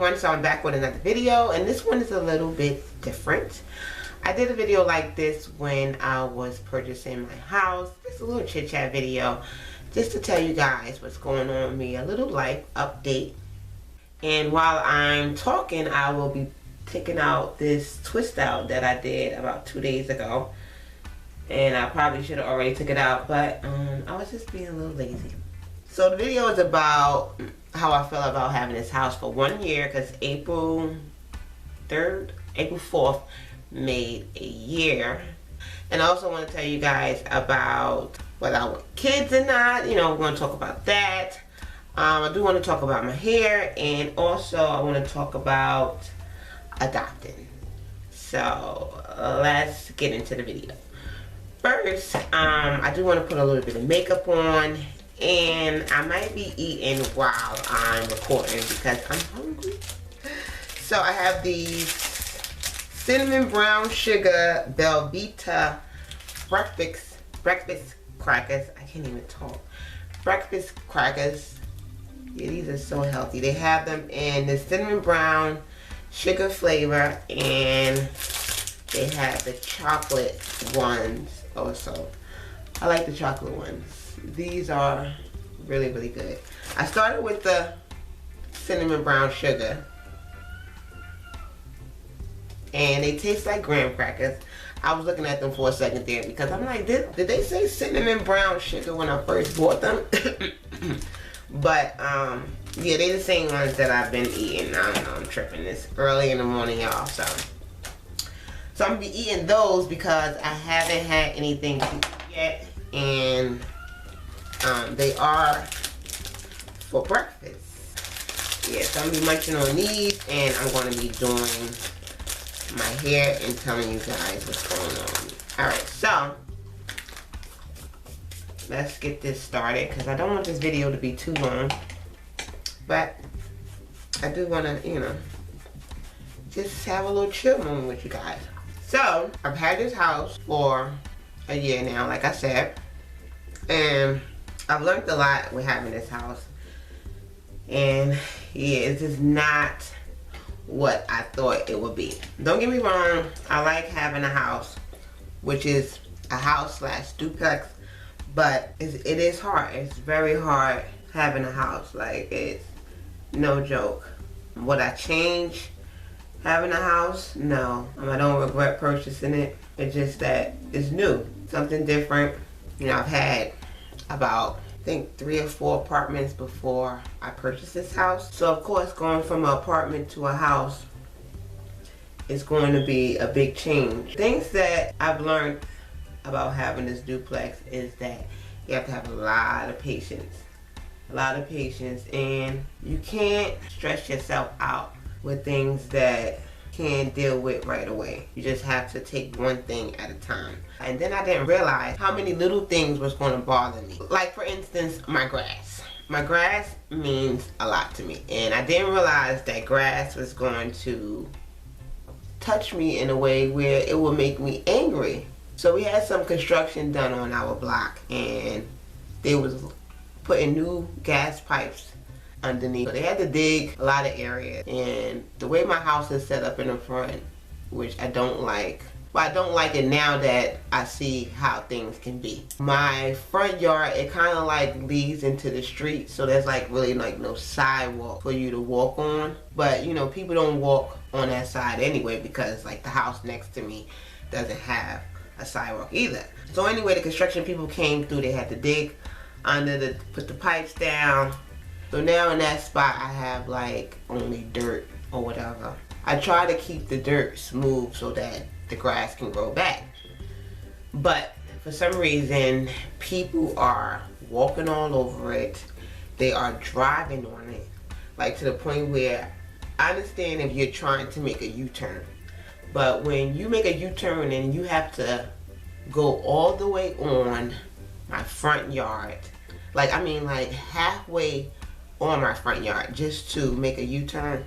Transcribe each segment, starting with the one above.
everyone, so I'm back with another video, and this one is a little bit different. I did a video like this when I was purchasing my house. It's a little chit chat video just to tell you guys what's going on with me, a little life update. And while I'm talking, I will be taking out this twist out that I did about 2 days ago, and I probably should have already took it out, but I was just being a little lazy. So the video is about how I feel about having this house for 1 year, because April 4th made a year. And I also want to tell you guys about whether I want kids or not. You know, we're going to talk about that. I do want to talk about my hair, and also I want to talk about adopting. So let's get into the video. First, I do want to put a little bit of makeup on, and I might be eating while I'm recording because I'm hungry. So I have these cinnamon brown sugar Belvita breakfast crackers. I can't even talk. Breakfast crackers. Yeah, these are so healthy. They have them in the cinnamon brown sugar flavor, and they have the chocolate ones also. I like the chocolate ones. These are really, really good. I started with the cinnamon brown sugar, and they taste like graham crackers. I was looking at them for a second there because I'm like, did they say cinnamon brown sugar when I first bought them? But yeah, they're the same ones that I've been eating. I don't know, I'm tripping. This early in the morning, y'all. So I'm gonna be eating those because I haven't had anything to eat yet, and they are for breakfast. Yeah, so I'm gonna be munching on these, and I'm gonna be doing my hair and telling you guys what's going on. Alright, so let's get this started because I don't want this video to be too long, but I do want to, you know, just have a little chill moment with you guys. So I've had this house for a year now, like I said, and I've learned a lot with having this house, and yeah, it's just not what I thought it would be. Don't get me wrong, I like having a house, which is a house slash duplex, but it is hard. It's very hard having a house. Like, it's no joke. Would I change having a house? No. I don't regret purchasing it. It's just that it's new, something different. You know, I've had about, I think, 3 or 4 apartments before I purchased this house. So of course, going from an apartment to a house is going to be a big change. Things that I've learned about having this duplex is that you have to have a lot of patience. A lot of patience, and you can't stress yourself out with things that you can't deal with right away. You just have to take one thing at a time. And then I didn't realize how many little things was going to bother me. Like, for instance, my grass. My grass means a lot to me, and I didn't realize that grass was going to touch me in a way where it would make me angry. So we had some construction done on our block, and they was putting new gas pipes underneath. So they had to dig a lot of areas, and the way my house is set up in the front, which I don't like. But I don't like it now that I see how things can be. My front yard, it kind of like leads into the street, so there's like really like no sidewalk for you to walk on. But you know, people don't walk on that side anyway because like the house next to me doesn't have a sidewalk either. So anyway, the construction people came through. They had to dig under put the pipes down. So now in that spot I have like only dirt or whatever. I try to keep the dirt smooth so that the grass can grow back. But for some reason, people are walking all over it. They are driving on it. Like to the point where I understand if you're trying to make a U-turn. But when you make a U-turn and you have to go all the way on my front yard, like I mean like halfway on my front yard just to make a U-turn,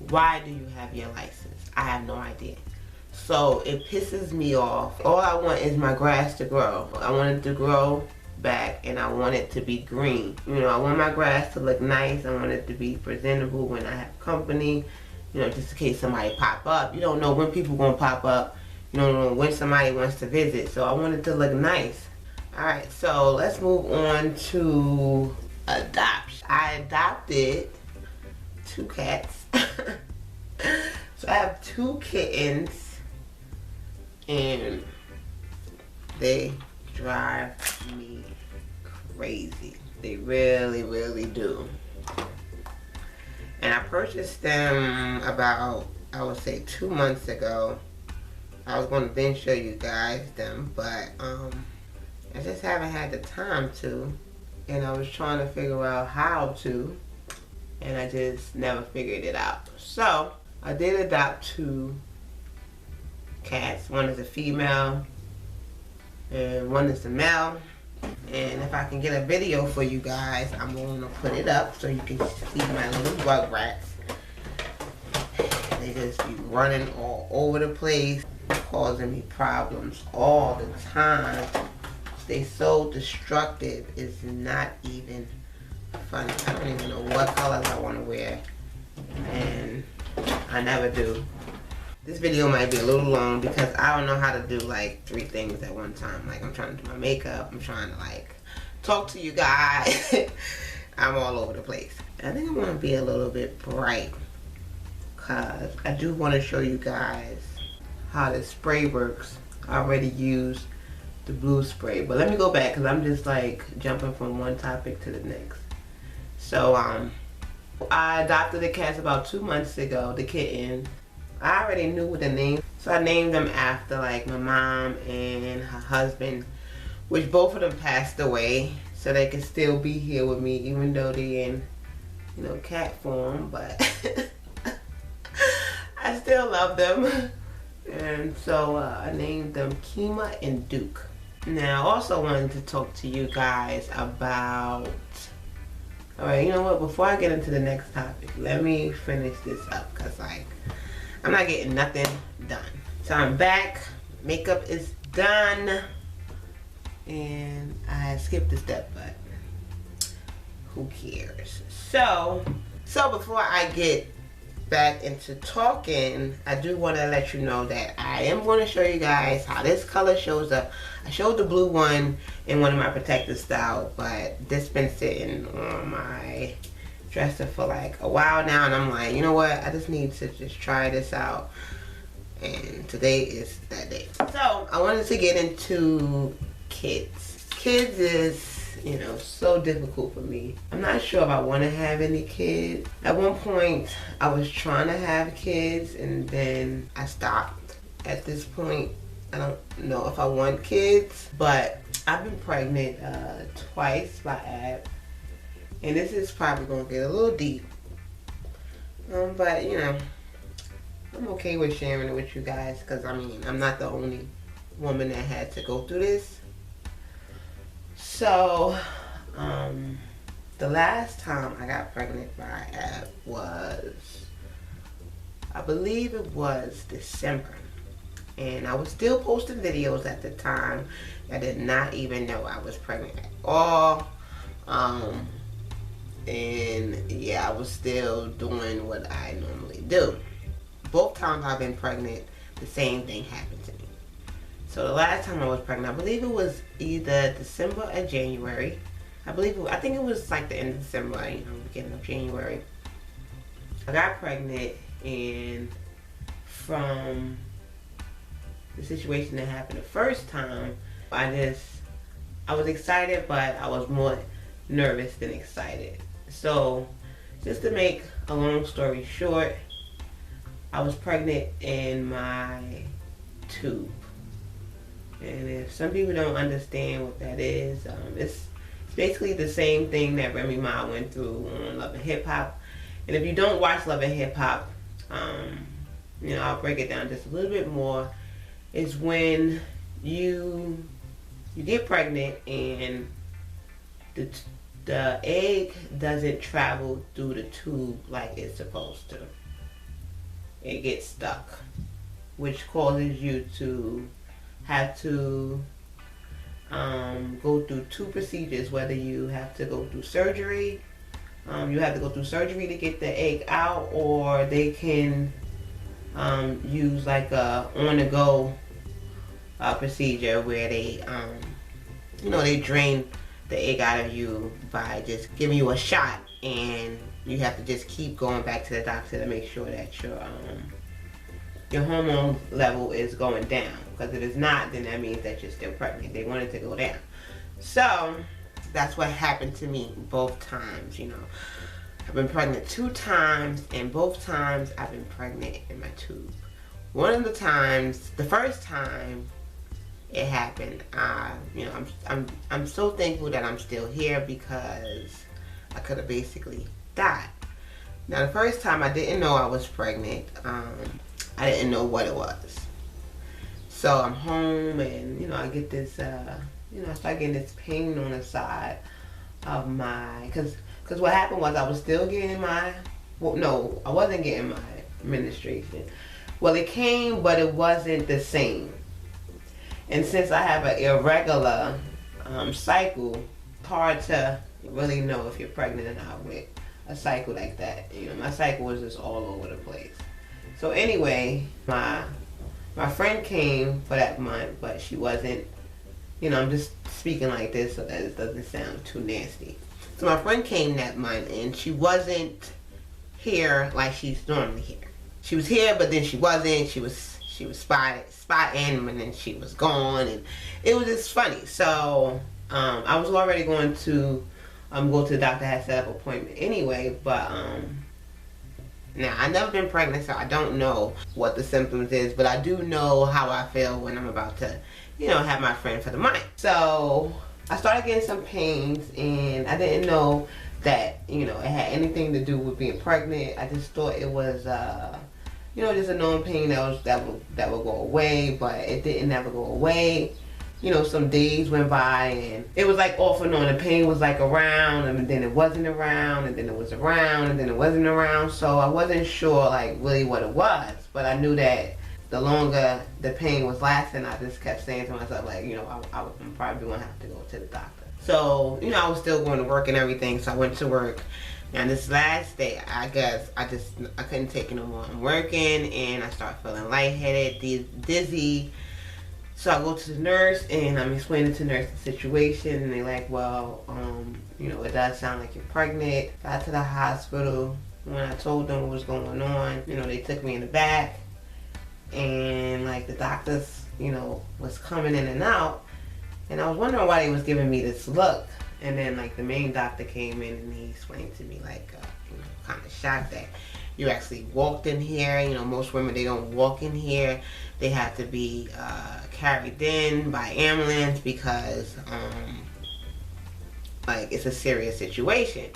why do you have your license? I have no idea. So it pisses me off. All I want is my grass to grow. I want it to grow back, and I want it to be green. You know, I want my grass to look nice. I want it to be presentable when I have company you know, just in case somebody pop up. You don't know when people gonna pop up. You don't know when somebody wants to visit. So I want it to look nice. Alright, so let's move on to adoption. I adopted 2 cats. So I have 2 kittens, and they drive me crazy. They really, really do. And I purchased them about, I would say, 2 months ago. I was going to then show you guys them, but I just haven't had the time to. And I was trying to figure out how to, and I just never figured it out. So I did adopt 2 cats. One is a female and one is a male. And if I can get a video for you guys, I'm going to put it up so you can see my little rug rats. They just be running all over the place, causing me problems all the time. They so destructive, it's not even funny. I don't even know what colors I want to wear, and I never do. This video might be a little long because I don't know how to do like 3 things at one time. Like, I'm trying to do my makeup, I'm trying to like talk to you guys. I'm all over the place. I think I want to be a little bit bright because I do want to show you guys how the spray works. I already used the blue spray, but let me go back because I'm just like jumping from one topic to the next. So I adopted the cats about 2 months ago, the kitten. I already knew the name, so I named them after like my mom and her husband, which both of them passed away, so they can still be here with me even though they're in, you know, cat form, but I still love them. And so I named them Kima and Duke. Now I also wanted to talk to you guys about, alright, you know what, before I get into the next topic, let me finish this up because like I'm not getting nothing done. So I'm back, makeup is done, and I skipped a step, but who cares? So before I get back into talking, I do want to let you know that I am going to show you guys how this color shows up. I showed the blue one in one of my protective styles, but this been sitting on my dresser for like a while now, and I'm like, you know what, I just need to just try this out, and today is that day. So I wanted to get into kids. Kids is, you know, so difficult for me. I'm not sure if I want to have any kids. At one point I was trying to have kids and then I stopped. At this point I don't know if I want kids, but I've been pregnant twice by Ab. And this is probably going to get a little deep. But, you know, I'm okay with sharing it with you guys because, I mean, I'm not the only woman that had to go through this. So, the last time I got pregnant by Ab was, I believe it was December. And I was still posting videos at the time. I did not even know I was pregnant at all. And yeah, I was still doing what I normally do. Both times I've been pregnant, the same thing happened to me. So the last time I was pregnant, I believe it was either December or January. I think it was like the end of December, you know, beginning of January. I got pregnant, and from the situation that happened the first time, I was excited, but I was more nervous than excited. So, just to make a long story short, I was pregnant in my tube. And if some people don't understand what that is, it's basically the same thing that Remy Ma went through on Love and Hip Hop. And if you don't watch Love and Hip Hop, you know, I'll break it down just a little bit more. It's when you get pregnant and the egg doesn't travel through the tube like it's supposed to. It gets stuck, which causes you to have to go through 2 procedures, whether you have to go through surgery You have to go through surgery to get the egg out, or they can use like a on-the-go procedure where they, you know, they drain the egg out of you by just giving you a shot, and you have to just keep going back to the doctor to make sure that your hormone level is going down. Because if it's not, then that means that you're still pregnant. They want it to go down. So that's what happened to me both times. You know, I've been pregnant 2 times, and both times I've been pregnant in my tube. One of the times, the first time it happened, you know, I'm so thankful that I'm still here, because I could have basically died. Now, the first time I didn't know I was pregnant. I didn't know what it was. So I'm home, and you know, I get this, you know, I start getting this pain on the side of my, cause what happened was I was still getting my, well, no, I wasn't getting my menstruation. Well, it came, but it wasn't the same. And since I have an irregular cycle, it's hard to really know if you're pregnant or not with a cycle like that. You know, my cycle was just all over the place. So anyway, my friend came for that month, but she wasn't, you know, I'm just speaking like this so that it doesn't sound too nasty. So my friend came that month, and she wasn't here like she's normally here. She was here, but then she wasn't. She was spotting, and then she was gone, and it was just funny. So I was already going to go to the doctor. I had set up an appointment anyway, but now I've never been pregnant, so I don't know what the symptoms is, but I do know how I feel when I'm about to, you know, have my friend for the month. So I started getting some pains, and I didn't know that, you know, it had anything to do with being pregnant. I just thought it was, you know, just a known pain that would go away, but it didn't ever go away. You know, some days went by, and it was like off and on. The pain was like around, and then it wasn't around, and then it was around, and then it wasn't around. So I wasn't sure like really what it was, but I knew that the longer the pain was lasting, I just kept saying to myself, like, you know, I'm probably gonna have to go to the doctor. So, you know, I was still going to work and everything, so I went to work. And this last day, I guess I couldn't take it no more. I'm working, and I start feeling lightheaded, dizzy. So I go to the nurse, and I'm explaining to the nurse the situation, and they're like, well, you know, it does sound like you're pregnant. Got to the hospital. When I told them what was going on, you know, they took me in the back, and like the doctors, you know, was coming in and out, and I was wondering why they was giving me this look. And then like the main doctor came in, and he explained to me like, you know, kind of shocked that you actually walked in here. You know, most women, they don't walk in here. They have to be carried in by ambulance because like it's a serious situation.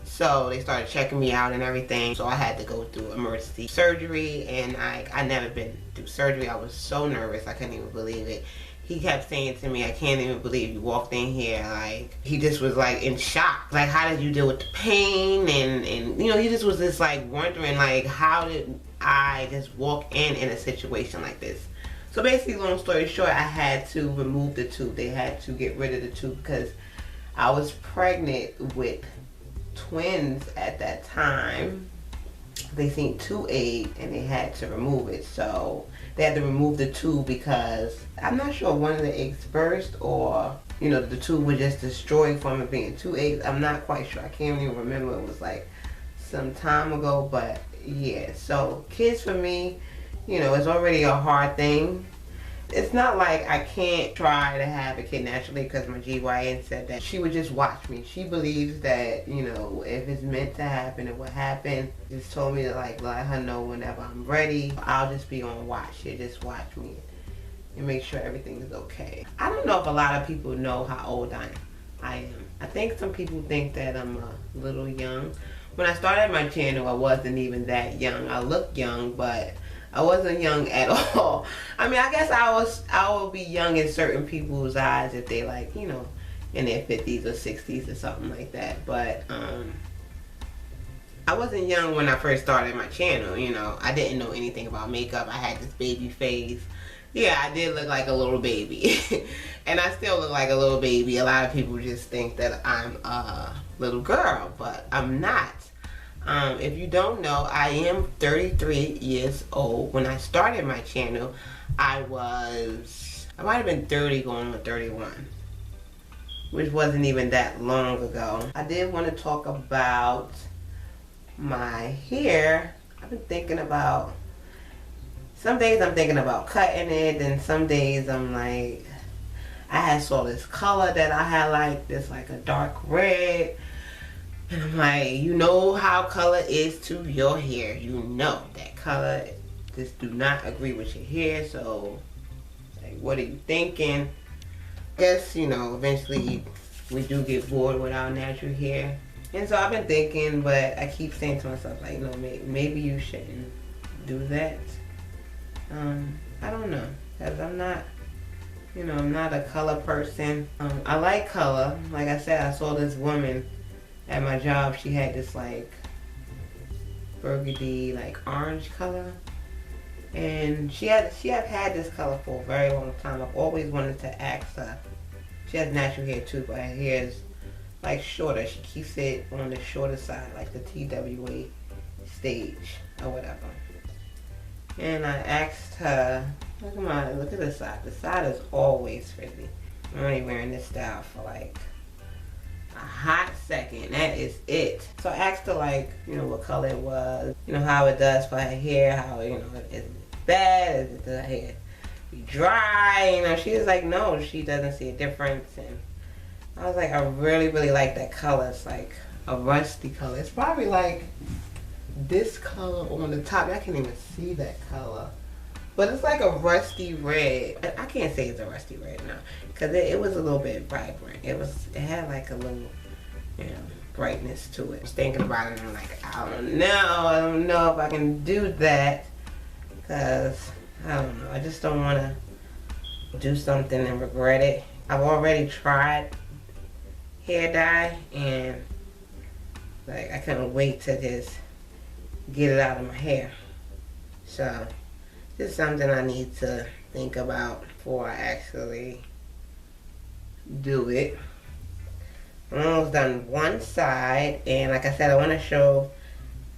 So they started checking me out and everything. So I had to go through emergency surgery, and I never been through surgery. I was so nervous, I couldn't even believe it. He kept saying to me, I can't even believe you walked in here. Like, he just was like in shock. Like, how did you deal with the pain? And you know, he just was just like wondering, like, how did I just walk in a situation like this? So basically, long story short, I had to remove the tube. They had to get rid of the tube because I was pregnant with twins at that time. They seen 2 eggs, and they had to remove it. So they had to remove the tube because I'm not sure one of the eggs burst, or you know, the tube was just destroyed from it being 2 eggs. I'm not quite sure. I can't even remember. It was like some time ago, but yeah. So kids for me, you know, it's already a hard thing. It's not like I can't try to have a kid naturally, because my GYN said that she would just watch me. She believes that, you know, if it's meant to happen, it will happen. Just told me to like let her know whenever I'm ready. I'll just be on watch. She'll just watch me and make sure everything is okay. I don't know if a lot of people know how old I am. I think some people think that I'm a little young. When I started my channel, I wasn't even that young. I look young, but I wasn't young at all. I mean, I guess I will be young in certain people's eyes if they like, you know, in their 50s or 60s or something like that. But I wasn't young when I first started my channel, you know. I didn't know anything about makeup. I had this baby face. Yeah, I did look like a little baby. And I still look like a little baby. A lot of people just think that I'm little girl, but I'm not. If you don't know, I am 33 years old. When I started my channel, I might have been 30 going on 31, which wasn't even that long ago. I did want to talk about my hair. I've been thinking about, some days I'm thinking about cutting it, and some days I'm like, I saw this color that I had, like this, like a dark red. And I'm like, you know how color is to your hair. You know that color just do not agree with your hair. So, like, what are you thinking? I guess, you know, eventually we do get bored with our natural hair. And so I've been thinking, but I keep saying to myself, like, you know, maybe you shouldn't do that. I don't know. Because I'm not, you know, I'm not a color person. I like color. Like I said, I saw this woman at my job. She had this like burgundy, like orange color, and she had this color for a very long time. I've always wanted to ask her. She has natural hair too, but her hair is like shorter. She keeps it on the shorter side, like the TWA stage or whatever. And I asked her, look at the side. The side is always frizzy. I'm only wearing this style for like a hot second. That is it. So I asked her, like, you know, what color it was, you know, how it does for her hair, how, you know, is it bad, is it the hair be dry, you know. She was like, no, she doesn't see a difference. And I was like, I really, really like that color. It's like a rusty color. It's probably like this color on the top. I can't even see that color, but it's like a rusty red. I can't say it's a rusty red now, because it was a little bit vibrant. It had like a little, you know, brightness to it. I was thinking about it and I'm like, I don't know if I can do that, because I don't know, I just don't want to do something and regret it. I've already tried hair dye, and like I couldn't wait to just get it out of my hair. So this is something I need to think about before I actually do it. I'm almost done one side, and like I said, I want to show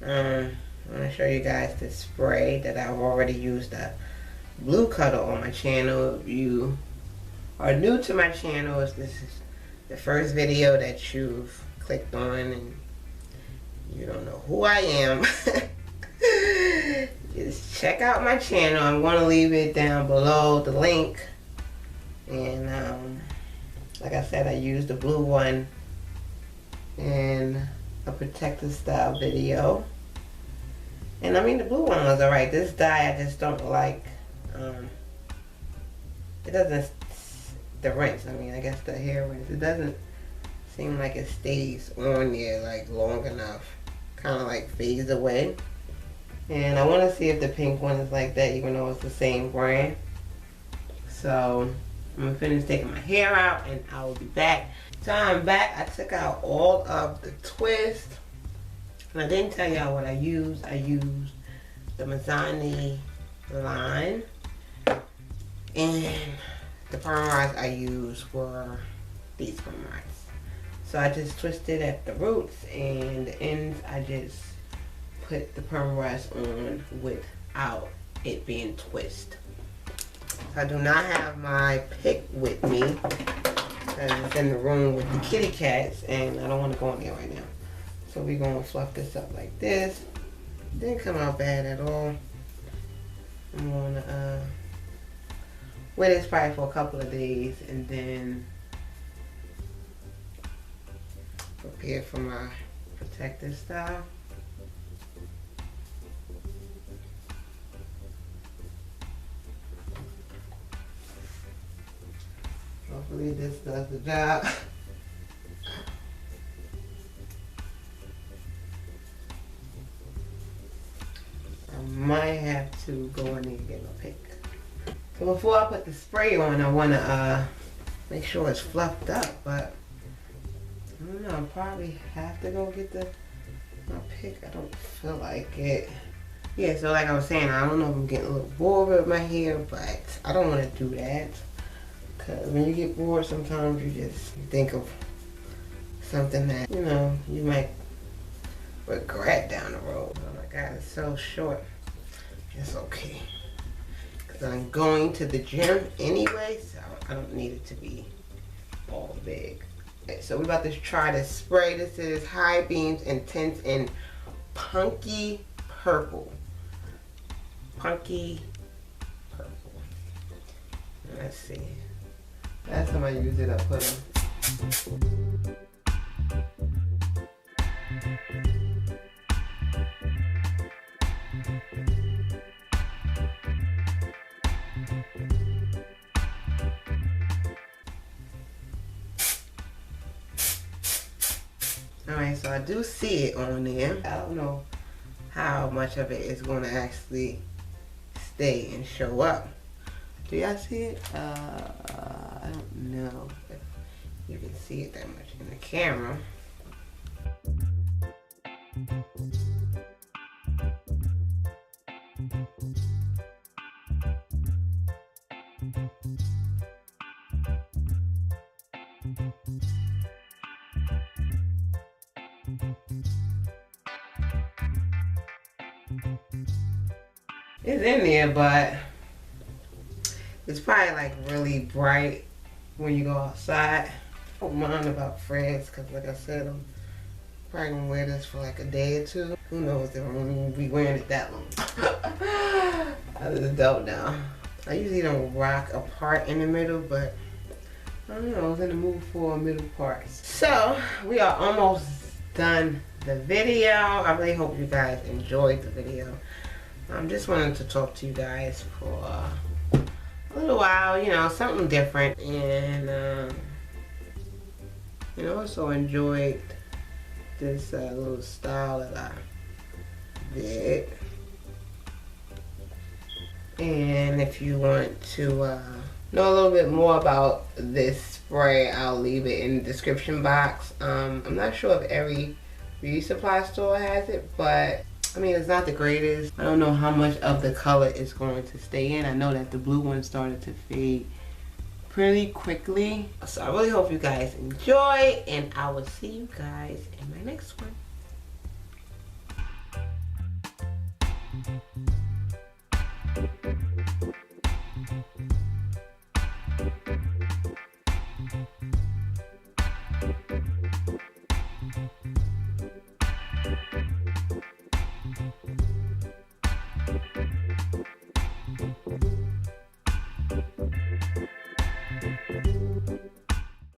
you guys this spray that I've already used, a blue color on my channel. If you are new to my channel, this is the first video that you've clicked on and you don't know who I am, just check out my channel. I'm going to leave it down below, the link. And like I said, I used the blue one in a protective style video. And I mean, the blue one was alright. This dye I just don't like. It doesn't, the rinse, I mean, I guess the hair rinse, it doesn't seem like it stays on there like long enough. Kind of like fades away. And I want to see if the pink one is like that, even though it's the same brand. So I'm going to finish taking my hair out and I will be back. So I'm back. I took out all of the twist. And I didn't tell y'all what I used. I used the MIZANI line. And the perm rods I used were these perm rods. So I just twisted at the roots, and the ends I just put the perm rods on without it being twist. So I do not have my pick with me because it's in the room with the kitty cats and I don't want to go in there right now. So we're going to fluff this up like this. Didn't come out bad at all. I'm going to wear this probably for a couple of days and then prepare for my protective style. Hopefully this does the job. I might have to go in there and get my pick. So before I put the spray on, I want to make sure it's fluffed up, but I don't know, I'll probably have to go get my pick. I don't feel like it. Yeah, so like I was saying, I don't know if I'm getting a little bored with my hair, but I don't want to do that. Because when you get bored, sometimes you just think of something that, you know, you might regret down the road. Oh my God, it's so short. It's okay. Because I'm going to the gym anyway, so I don't need it to be all big. Okay, so we're about to try this spray. This is High Beams Intense in Punky Purple. Punky Purple. Let's see. Last time I used it, I put them. Alright, so I do see it on there. I don't know how much of it is going to actually stay and show up. Do y'all see it? I don't know if you can see it that much in the camera. It's in there, but it's probably like really bright when you go outside. I don't mind about Fred's because like I said, I'm probably gonna wear this for like a day or two. Who knows if I'm gonna be wearing it that long. I just don't know. I usually don't rock a part in the middle, but I don't know, I was in the mood for a middle part. So we are almost done the video. I really hope you guys enjoyed the video. I'm just wanting to talk to you guys for a little while, you know, something different, and you know, also enjoyed this little style that I did. And if you want to know a little bit more about this spray, I'll leave it in the description box. I'm not sure if every beauty supply store has it, but I mean, it's not the greatest. I don't know how much of the color is going to stay in. I know that the blue one started to fade pretty quickly. So I really hope you guys enjoy, and I will see you guys in my next one.